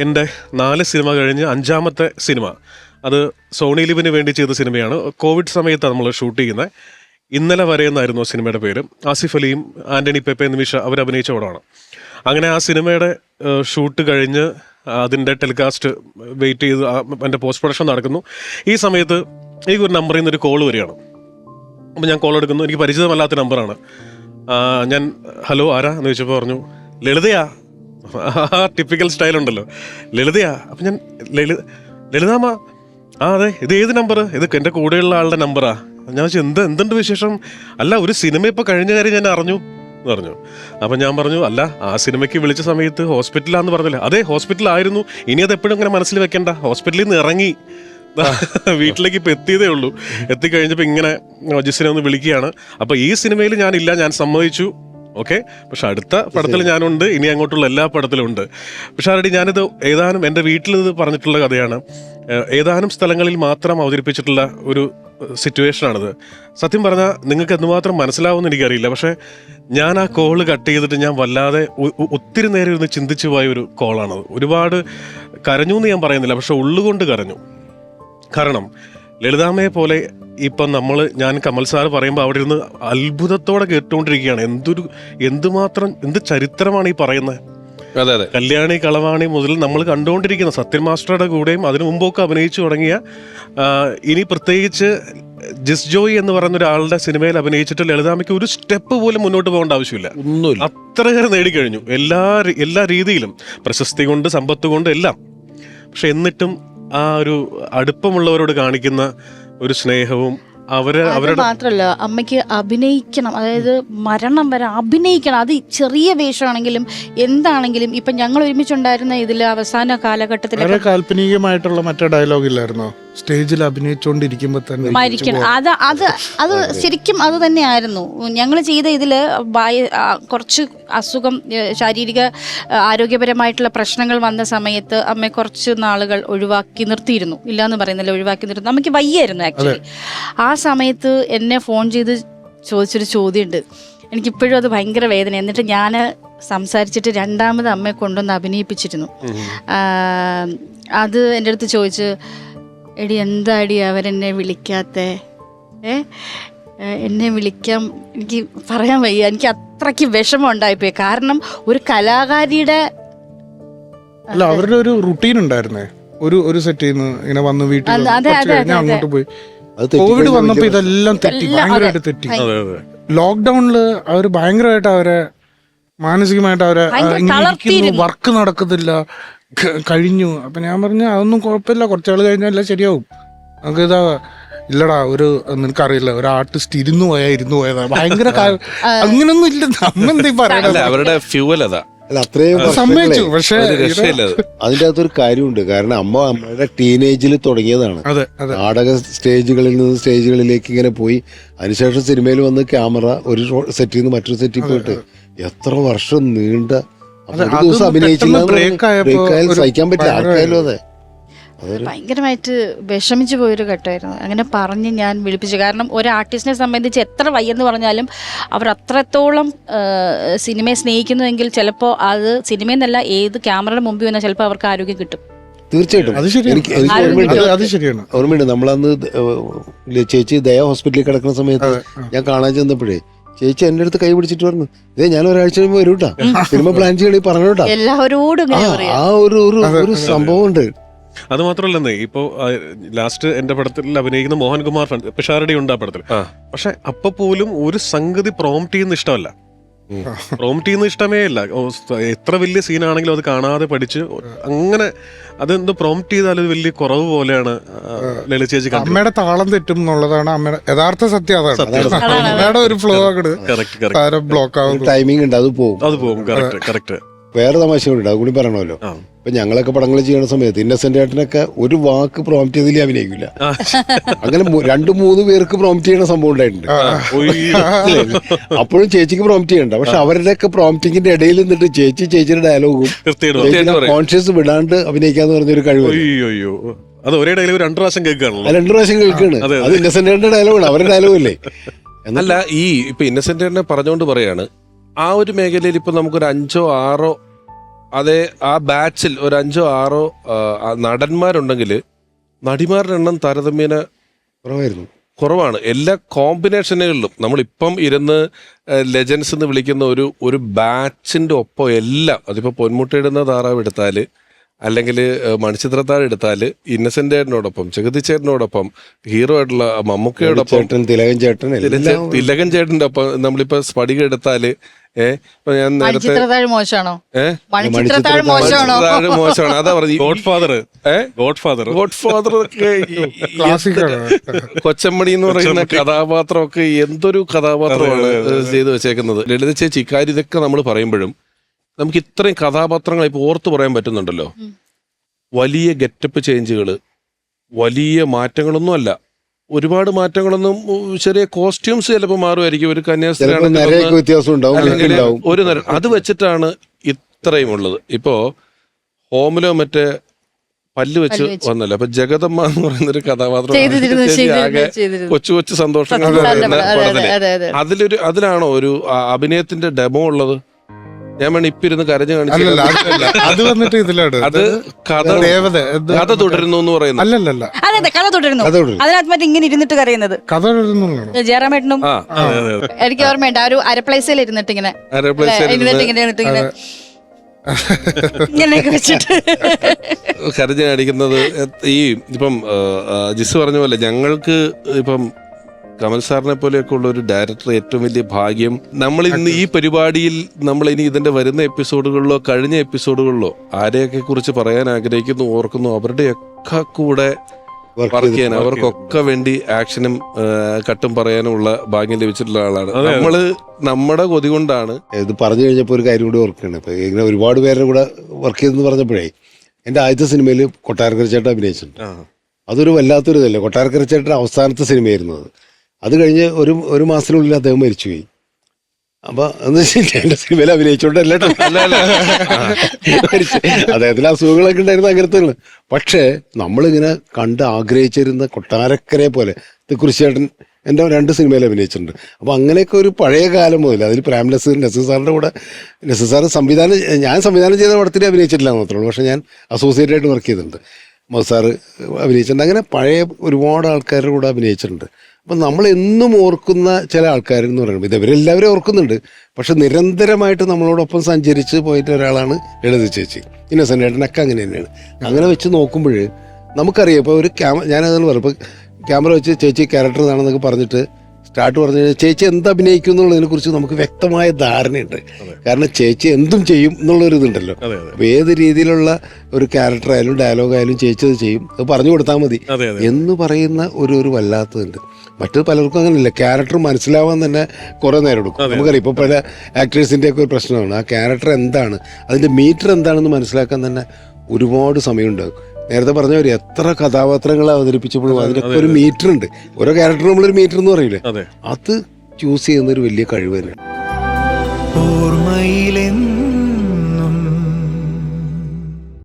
എൻ്റെ 4 സിനിമ കഴിഞ്ഞ് 5ാമത്തെ സിനിമ. അത് സോണി ലിവിന് വേണ്ടി ചെയ്ത സിനിമയാണ്. കോവിഡ് സമയത്താണ് നമ്മൾ ഷൂട്ട് ചെയ്യുന്നത്. ഇന്നലെ വരെ എന്നായിരുന്നു ആ സിനിമയുടെ പേര്. ആസിഫ് അലിയും ആൻ്റണി പെപ്പെ നിമിഷ അവരഭിനയിച്ച പടമാണ്. അങ്ങനെ ആ സിനിമയുടെ ഷൂട്ട് കഴിഞ്ഞ് അതിൻ്റെ ടെലികാസ്റ്റ് വെയിറ്റ് ചെയ്ത് എൻ്റെ പോസ്റ്റ് പ്രൊഡക്ഷൻ നടക്കുന്നു. ഈ സമയത്ത് എനിക്കൊരു നമ്പറിൽ നിന്നൊരു കോൾ വരികയാണ്. അപ്പോൾ ഞാൻ കോൾ എടുക്കുന്നു. എനിക്ക് പരിചിതമല്ലാത്ത നമ്പറാണ്. ഞാൻ ഹലോ ആരാ എന്ന് ചോദിച്ചപ്പോൾ പറഞ്ഞു ലളിതയാ. ആ ടിപ്പിക്കൽ സ്റ്റൈലുണ്ടല്ലോ, ലളിതയാ. അപ്പം ഞാൻ ലളിതാമ്മ, അതെ, ഇത് ഏത് നമ്പർ? ഇത് എൻ്റെ കൂടെയുള്ള ആളുടെ നമ്പറാ. ഞാൻ വെച്ചാൽ എന്തുണ്ട് വിശേഷം? അല്ല, ഒരു സിനിമ ഇപ്പോൾ കഴിഞ്ഞ കാര്യം ഞാൻ അറിഞ്ഞു എന്ന് പറഞ്ഞു. അപ്പം ഞാൻ പറഞ്ഞു, അല്ല, ആ സിനിമയ്ക്ക് വിളിച്ച സമയത്ത് ഹോസ്പിറ്റലാന്ന് പറഞ്ഞില്ലേ? അതെ, ഹോസ്പിറ്റലായിരുന്നു. ഇനി അത് എപ്പോഴും അങ്ങനെ മനസ്സിൽ വെക്കണ്ട. ഹോസ്പിറ്റലിൽ നിന്ന് ഇറങ്ങി വീട്ടിലേക്ക് ഇപ്പം എത്തിയതേ ഉള്ളൂ. എത്തിക്കഴിഞ്ഞപ്പോൾ ഇങ്ങനെ ജിസിനെ ഒന്ന് വിളിക്കുകയാണ്. അപ്പോൾ ഈ സിനിമയിൽ ഞാനില്ല, ഞാൻ സമ്മതിച്ചു, ഓക്കെ. പക്ഷെ അടുത്ത പടത്തിൽ ഞാനുണ്ട്, ഇനി അങ്ങോട്ടുള്ള എല്ലാ പടത്തിലും ഉണ്ട്. പക്ഷെ ആരുടെ ഞാനിത് ഏതാനും എൻ്റെ വീട്ടിലിത് പറഞ്ഞിട്ടുള്ള കഥയാണ്. ഏതാനും സ്ഥലങ്ങളിൽ മാത്രം അവതരിപ്പിച്ചിട്ടുള്ള ഒരു സിറ്റുവേഷനാണിത്. സത്യം പറഞ്ഞാൽ നിങ്ങൾക്ക് എന്തുമാത്രം മനസ്സിലാവുമെന്ന് എനിക്കറിയില്ല. പക്ഷേ ഞാൻ ആ കോള് കട്ട് ചെയ്തിട്ട് ഞാൻ വല്ലാതെ ഒത്തിരി നേരം ഇരുന്ന് ചിന്തിച്ചു പോയ ഒരു കോളാണത്. ഒരുപാട് കരഞ്ഞു എന്ന് ഞാൻ പറയുന്നില്ല, പക്ഷെ ഉള്ളുകൊണ്ട് കരഞ്ഞു. കാരണം ലളിതാമ്മയെ പോലെ ഇപ്പം ഞാൻ കമൽ സാറ് പറയുമ്പോൾ അവിടെ ഇരുന്ന് അത്ഭുതത്തോടെ കേട്ടുകൊണ്ടിരിക്കുകയാണ്. എന്ത് ചരിത്രമാണ് ഈ പറയുന്നത്. അതെ അതെ, കല്യാണി കളവാണി മുതൽ നമ്മൾ കണ്ടുകൊണ്ടിരിക്കുന്ന സത്യൻ മാസ്റ്ററുടെ കൂടെയും അതിനു മുമ്പൊക്കെ അഭിനയിച്ചു തുടങ്ങിയ, ഇനി പ്രത്യേകിച്ച് ജിസ് ജോയി എന്ന് പറയുന്ന ഒരാളുടെ സിനിമയിൽ അഭിനയിച്ചിട്ട് ലളിതാമ്മയ്ക്ക് ഒരു സ്റ്റെപ്പ് പോലും മുന്നോട്ട് പോകേണ്ട ആവശ്യമില്ല. ഒന്നുമില്ല, അത്രയേറെ നേടിക്കഴിഞ്ഞു എല്ലാ രീതിയിലും, പ്രശസ്തി കൊണ്ട്, സമ്പത്ത് കൊണ്ട്, എല്ലാം. പക്ഷെ എന്നിട്ടും ആ ഒരു അടുപ്പമുള്ളവരോട് കാണിക്കുന്ന ഒരു സ്നേഹവും അവരുടെ മാത്രല്ല, അമ്മയ്ക്ക് അഭിനയിക്കണം, അതായത് മരണം വരെ അഭിനയിക്കണം. അത് ചെറിയ വേഷമാണെങ്കിലും എന്താണെങ്കിലും. ഇപ്പൊ ഞങ്ങൾ ഒരുമിച്ചുണ്ടായിരുന്ന ഇതിൽ അവസാന കാലഘട്ടത്തിൽ കാൽപ്പനികമായിട്ടുള്ള മറ്റേ ഡയലോഗ് ഇല്ലായിരുന്നോ? സ്റ്റേജിൽ അഭിനയിച്ചുകൊണ്ടിരിക്കുമ്പോ തന്നെ മരിക്കണം. അത് ശരിക്കും അത് തന്നെയായിരുന്നു ഞങ്ങൾ ചെയ്ത ഇതില്. കുറച്ച് അസുഖം, ശാരീരിക ആരോഗ്യപരമായിട്ടുള്ള പ്രശ്നങ്ങൾ വന്ന സമയത്ത് അമ്മയെ കുറച്ച് നാളുകൾ ഒഴിവാക്കി നിർത്തിയിരുന്നു. ഇല്ലാന്ന് പറയുന്നില്ല, ഒഴിവാക്കി നിർത്തി. നമുക്ക് വയ്യായിരുന്നു ആക്ച്വലി. ആ സമയത്ത് എന്നെ ഫോൺ ചെയ്ത് ചോദിച്ചൊരു ചോദ്യമുണ്ട്. എനിക്കിപ്പോഴും അത് ഭയങ്കര വേദന. എന്നിട്ട് ഞാൻ സംസാരിച്ചിട്ട് 2ാമത് അമ്മയെ കൊണ്ടുവന്ന് അഭിനയിപ്പിച്ചിരുന്നു. അത് എൻ്റെ അടുത്ത് ചോദിച്ച്, എടി എന്താടി അവരെന്നെ വിളിക്കാത്തെ? എന്നെ വിളിക്കാൻ എനിക്ക് പറയാൻ വയ്യ. എനിക്ക് അത്രയ്ക്ക് വിഷമം ഉണ്ടായിപ്പോയി. കാരണം ഒരു കലാകാരിയുടെ അല്ല, അവരുടെ ഒരു റുട്ടീൻ ഉണ്ടായിരുന്നേ. ഒരു സെറ്റിൽ നിന്ന് ഇങ്ങനെ വന്ന് വീട്ടിൽ അങ്ങോട്ട് പോയി. കോവിഡ് വന്നപ്പോ ഇതെല്ലാം തെറ്റി, ഭയങ്കരമായിട്ട് തെറ്റി. ലോക്ക്ഡൌണില് അവര് ഭയങ്കരമായിട്ട് അവരെ മാനസികമായിട്ട് അവരെ വർക്ക് നടക്കത്തില്ല, കഴിഞ്ഞു. അപ്പൊ ഞാൻ പറഞ്ഞു, അതൊന്നും കുഴപ്പമില്ല, കുറച്ചാൾ കഴിഞ്ഞാൽ എല്ലാം ശരിയാവും. നമുക്ക് ഇല്ലടാ, നിനക്കറിയില്ല, ഒരു ആർട്ടിസ്റ്റ് ഇരുന്നു പോയതാ ഭയങ്കര അങ്ങനൊന്നും ഇല്ല. നമ്മെന്താ പറയണത്? അവരുടെ ഫ്യൂവൽ അതാ. അല്ല, അത്രയും സമ്മതിച്ചു. പക്ഷെ അതിൻ്റെ അകത്തൊരു കാര്യമുണ്ട്. കാരണം അമ്മയുടെ ടീനേജിൽ തുടങ്ങിയതാണ് നാടക സ്റ്റേജുകളിൽ നിന്ന് സ്റ്റേജുകളിലേക്ക് ഇങ്ങനെ പോയി. അതിനുശേഷം സിനിമയിൽ വന്ന് ക്യാമറ ഒരു സെറ്റിൽ നിന്ന് മറ്റൊരു സെറ്റിൽ പോയിട്ട് എത്ര വർഷം നീണ്ട ഒരു ദിവസം അഭിനയിച്ചില്ല, സഹിക്കാൻ പറ്റില്ല ആർക്കായാലും. അതെ, ഭയങ്കരമായിട്ട് വിഷമിച്ചു പോയൊരു ഘട്ടമായിരുന്നു. അങ്ങനെ പറഞ്ഞ് ഞാൻ വിളിപ്പിച്ചു. കാരണം ഒരു ആർട്ടിസ്റ്റിനെ സംബന്ധിച്ച് എത്ര വയ്യെന്ന് പറഞ്ഞാലും അവർ അത്രത്തോളം സിനിമയെ സ്നേഹിക്കുന്നുവെങ്കിൽ ചിലപ്പോൾ അത് സിനിമയിൽ നിന്നല്ല, ഏത് ക്യാമറയുടെ മുമ്പിൽ വന്നാൽ ചിലപ്പോൾ അവർക്ക് ആരോഗ്യം കിട്ടും. തീർച്ചയായിട്ടും. അത് ശരിയാണ്. ഓർമ്മയുണ്ട്, നമ്മളന്ന് ചേച്ചി ദയ ഹോസ്പിറ്റലിൽ കിടക്കുന്ന സമയത്ത് ഞാൻ കാണാൻ ചെന്നപ്പോഴേ ചേച്ചി എൻ്റെ അടുത്ത് കൈ പിടിച്ചിട്ട് പറഞ്ഞു, ഞാൻ ഒരാഴ്ച കഴിയുമ്പോൾ വരൂട്ടാ, സിനിമ പ്ലാൻ ചെയ്യണേ പറഞ്ഞോട്ടാ. എല്ലാവരോടും ആ ഒരു സംഭവം ഉണ്ട്. അത് മാത്രമല്ലെന്നേ, ഇപ്പോൾ ലാസ്റ്റ് എൻ്റെ പടത്തിൽ അഭിനയിക്കുന്ന മോഹൻകുമാർ പിഷാരടി ഉണ്ട് ആ പടത്തിൽ. പക്ഷെ അപ്പൊ പോലും ഒരു സംഗതി പ്രോംപ്റ്റ് ചെയ്യുന്ന ഇഷ്ടമല്ല. പ്രോംപ്റ്റ് ചെയ്യുന്ന ഇഷ്ടമേ അല്ല. എത്ര വലിയ സീനാണെങ്കിലും അത് കാണാതെ പഠിച്ച് അങ്ങനെ അതെന്തോ പ്രോംപ്റ്റ് ചെയ്താൽ അത് വലിയ കുറവ് പോലെയാണ് ലളിത ചേച്ചി. അമ്മയുടെ താളം തെറ്റും എന്നുള്ളതാണ് അമ്മയുടെ യഥാർത്ഥ സത്യം. അതാണ് ഒരു ഫ്ലോ ബ്ലോക്ക് ആവും, ടൈമിംഗ് ഉണ്ട്, അത് പോകും. കറക്റ്റ്. വേറെ തമാശ ഉണ്ട്, അതുകൂടി പറയണമല്ലോ. ഇപ്പൊ ഞങ്ങളൊക്കെ പടങ്ങൾ ചെയ്യുന്ന സമയത്ത് ഇന്നസെന്റ് ഏട്ടനൊക്കെ ഒരു വാക്ക് പ്രോംപ്റ്റ് ചെയ്തില്ല അഭിനയിക്കില്ല. അങ്ങനെ 2-3 പേർക്ക് പ്രോംപ്റ്റ് ചെയ്യണ സംഭവം ഉണ്ടായിട്ടുണ്ട്. അപ്പോഴും ചേച്ചിക്ക് പ്രോംപ്റ്റ് ചെയ്യണ്ട. പക്ഷെ അവരുടെയൊക്കെ പ്രോംപ്റ്റിങ്ങിന്റെ ഇടയിൽ നിന്നിട്ട് ചേച്ചിയുടെ ഡയലോഗും കോൺഷ്യസ് വിടാണ്ട് അഭിനയിക്കാന്ന് പറഞ്ഞൊരു കഴിവ്. അത് ഒരേ ഡയലോഗ് 2 പ്രാവശ്യം കേൾക്കുകയാണ്. 2 പ്രാവശ്യം കേൾക്കുകയാണ്. അത് ഇന്നസെന്റ് ഏട്ടന്റെ ഡയലോഗാണ്, അവരുടെ ഡയലോഗല്ലേ. എന്നല്ല, ഇപ്പൊ ഇന്നസെന്റ് ഏട്ടനെ പറഞ്ഞുകൊണ്ട് പറയാണ്, ആ ഒരു മേഖലയിൽ ഇപ്പൊ നമുക്കൊരു 5-6 അതേ ആ ബാച്ചിൽ ഒരു 5-6 നടന്മാരുണ്ടെങ്കിൽ നടിമാരുടെ എണ്ണം താരതമ്യേന കുറവായിരുന്നു. കുറവാണ്. എല്ലാ കോമ്പിനേഷനുകളിലും നമ്മളിപ്പം ഇരുന്ന് ലെജൻസ് എന്ന് വിളിക്കുന്ന ഒരു ബാച്ചിന്റെ ഒപ്പം എല്ലാം, അതിപ്പോ പൊന്മുട്ടയിടുന്ന താറാവ് എടുത്താല്, അല്ലെങ്കിൽ മണിച്ചിത്രത്താഴ് എടുത്താല്, ഇന്നസെന്റ് ചേട്ടനോടൊപ്പം, ജഗതി ചേട്ടനോടൊപ്പം, ഹീറോ ആയിട്ടുള്ള മമ്മൂക്കയോടൊപ്പം, ചേട്ടൻ, തിലകൻ ചേട്ടൻ, തിലകൻ ചേട്ടന്റെ ഒപ്പം, നമ്മളിപ്പോ സ്ഫടിക എടുത്താല്, ഇപ്പൊ ഞാൻ നേരത്തെ മോശമാണോ? മോശമാണ്, അതാ പറഞ്ഞു. ഗോഡ് ഫാദർ ഒക്കെ കൊച്ചമ്മണി എന്ന് പറയുന്ന കഥാപാത്രമൊക്കെ എന്തൊരു കഥാപാത്രമാണ് ചെയ്തു വെച്ചേക്കുന്നത്. ലളിത ചേച്ചി ഇക്കാര്യം ഇതൊക്കെ നമ്മൾ പറയുമ്പോഴും നമുക്ക് ഇത്രയും കഥാപാത്രങ്ങൾ ഇപ്പൊ ഓർത്തു പറയാൻ പറ്റുന്നുണ്ടല്ലോ. വലിയ ഗെറ്റപ്പ് ചേഞ്ചുകള്, വലിയ മാറ്റങ്ങളൊന്നും അല്ല, ഒരുപാട് മാറ്റങ്ങളൊന്നും, ചെറിയ കോസ്റ്റ്യൂംസ് ചിലപ്പോൾ മാറുമായിരിക്കും. ഒരു കന്യാസ്ത്രീ ഒരു നേരം അത് വെച്ചിട്ടാണ് ഇത്രയും ഉള്ളത്. ഇപ്പോ ഹോമിലോ മറ്റേ പല്ല് വെച്ച് വന്നല്ലോ. അപ്പൊ ജഗദമ്മ എന്ന് പറയുന്ന ഒരു കഥാപാത്രം ആകെ കൊച്ചു കൊച്ചു സന്തോഷങ്ങൾ അതിലാണോ ഒരു അഭിനയത്തിന്റെ ഡെമോ ഉള്ളത്? ഞാൻ വേണം ഇപ്പൊ ഇരുന്ന് കരഞ്ഞു കാണിച്ചില്ല. അത് വന്നിട്ട് ഇതിലാണ് അത് കഥ തുടരുന്നു എന്ന് പറയുന്നത്. അല്ലല്ല, അതെ കഥ തുടരുന്നു. അതിനകത്ത് മറ്റേ ഇങ്ങനെ ഇരുന്നിട്ട് കരയുന്നത് കഥ തുടരുന്നു. ജയറാമേട്ടനും എനിക്ക് ഓർമ്മയുണ്ട്, ആ ഒരു അരപ്ലേസിൽ ഇരുന്നിട്ട് ഇങ്ങനെ ഇങ്ങനെയൊക്കെ വെച്ചിട്ട് കരഞ്ഞു കാണിക്കുന്നത്. ഈ ഇപ്പം ജിസ് പറഞ്ഞ പോലെ ഞങ്ങൾക്ക് ഇപ്പം കമൽ സാറിനെ പോലെയൊക്കെ ഉള്ള ഒരു ഡയറക്ടർ ഏറ്റവും വലിയ ഭാഗ്യം. നമ്മൾ ഇന്ന് ഈ പരിപാടിയിൽ നമ്മൾ ഇനി ഇതിന്റെ വരുന്ന എപ്പിസോഡുകളിലോ കഴിഞ്ഞ എപ്പിസോഡുകളിലോ ആരെയൊക്കെ കുറിച്ച് പറയാൻ ആഗ്രഹിക്കുന്നു, ഓർക്കുന്നു, അവരുടെയൊക്കെ കൂടെ വർക്ക് ചെയ്യാൻ, അവർക്കൊക്കെ വേണ്ടി ആക്ഷനും കട്ടും പറയാനുള്ള ഭാഗ്യം ലഭിച്ചിട്ടുള്ള ആളാണ്. നമ്മള് നമ്മുടെ കൊതി കൊണ്ടാണ്. ഇത് പറഞ്ഞു കഴിഞ്ഞപ്പോൾ ഒരു കാര്യം കൂടി ഓർക്കുകയാണ്. ഇപ്പൊ ഇങ്ങനെ ഒരുപാട് പേരുടെ കൂടെ വർക്ക് ചെയ്തെന്ന് പറഞ്ഞപ്പോഴേ, എൻ്റെ ആദ്യത്തെ സിനിമയിൽ കൊട്ടാരക്കര ചേട്ടൻ അഭിനയിച്ചിട്ടുണ്ട്. അതൊരു വല്ലാത്തൊരു ഇതല്ലേ. കൊട്ടാരക്കര ചേട്ടൻ അവസാനത്തെ സിനിമയായിരുന്നു അത്. അത് കഴിഞ്ഞ് ഒരു മാസത്തിനുള്ളിൽ അദ്ദേഹം മരിച്ചുപോയി. അപ്പൊ എന്ന് വെച്ചാൽ എന്റെ സിനിമയിൽ അഭിനയിച്ചോണ്ടല്ലേ, അദ്ദേഹത്തിന് അസുഖങ്ങളൊക്കെ ഉണ്ടായിരുന്നു അങ്ങനത്തെ. പക്ഷേ നമ്മളിങ്ങനെ കണ്ട് ആഗ്രഹിച്ചിരുന്ന കൊട്ടാരക്കരയെ പോലെ തിക്കുറിശ്ശേട്ടൻ എൻ്റെ 2 സിനിമയിൽ അഭിനയിച്ചിട്ടുണ്ട്. അപ്പോൾ അങ്ങനെയൊക്കെ ഒരു പഴയ കാലം മുതൽ, അതിൽ പ്രേം നസീർ സാറിൻ്റെ കൂടെ, നസീർ സാറ് ഞാൻ സംവിധാനം ചെയ്ത പടത്തിൽ അഭിനയിച്ചിട്ടില്ല മാത്രമേ ഉള്ളൂ. പക്ഷേ ഞാൻ അസോസിയേറ്റ് ആയിട്ട് വർക്ക് ചെയ്തിട്ടുണ്ട്. മസാറ് അഭിനയിച്ചിട്ടുണ്ട്. അങ്ങനെ പഴയ ഒരുപാട് ആൾക്കാരുടെ കൂടെ അഭിനയിച്ചിട്ടുണ്ട്. അപ്പം നമ്മൾ എന്നും ഓർക്കുന്ന ചില ആൾക്കാരെന്ന് പറയുമ്പോൾ ഇവരെല്ലാവരും ഓർക്കുന്നുണ്ട്. പക്ഷെ നിരന്തരമായിട്ട് നമ്മളോടൊപ്പം സഞ്ചരിച്ച് പോയിട്ട് ഒരാളാണ് ലളിത ചേച്ചി. ഇന്നസെന്റ് ഏട്ടനൊക്കെ അങ്ങനെ തന്നെയാണ്. അങ്ങനെ വെച്ച് നോക്കുമ്പോൾ നമുക്കറിയാം. ഇപ്പോൾ ഒരു ഞാനതെന്ന് പറയും, ഇപ്പോൾ ക്യാമറ വെച്ച് ചേച്ചി ക്യാരക്ടർ ഇതാണെന്നൊക്കെ പറഞ്ഞിട്ട് സ്റ്റാർട്ട് പറഞ്ഞു കഴിഞ്ഞാൽ ചേച്ചി എന്ത് അഭിനയിക്കും എന്നുള്ളതിനെ കുറിച്ച് നമുക്ക് വ്യക്തമായ ധാരണയുണ്ട്. കാരണം ചേച്ചി എന്തും ചെയ്യും എന്നുള്ളൊരു ഇതുണ്ടല്ലോ. അപ്പോൾ ഏത് രീതിയിലുള്ള ഒരു ക്യാരക്ടർ ആയാലും ഡയലോഗായാലും ചേച്ചി അത് ചെയ്യും, അത് പറഞ്ഞു കൊടുത്താൽ മതി എന്ന് പറയുന്ന ഒരു വല്ലാത്തതുണ്ട്. മറ്റു പലർക്കും അങ്ങനെയില്ല. ക്യാരക്ടർ മനസ്സിലാവാൻ തന്നെ കുറേ നേരം എടുക്കും. നമുക്കറിയാം ഇപ്പോൾ പല ആക്ടേഴ്സിൻ്റെ ഒക്കെ ഒരു പ്രശ്നമാണ്, ആ ക്യാരക്ടർ എന്താണ്, അതിൻ്റെ മീറ്റർ എന്താണെന്ന് മനസ്സിലാക്കാൻ തന്നെ ഒരുപാട് സമയമുണ്ടാകും. നേരത്തെ പറഞ്ഞവർ എത്ര കഥാപാത്രങ്ങൾ അവതരിപ്പിച്ചപ്പോഴും അതിനൊക്കെ ഒരു മീറ്റർ ഉണ്ട്. ഓരോ ക്യാരക്ടർ നമ്മളൊരു മീറ്റർ എന്ന് പറയില്ലേ, അത് ചൂസ് ചെയ്യുന്ന ഒരു വലിയ കഴിവ് തന്നെയാണ്.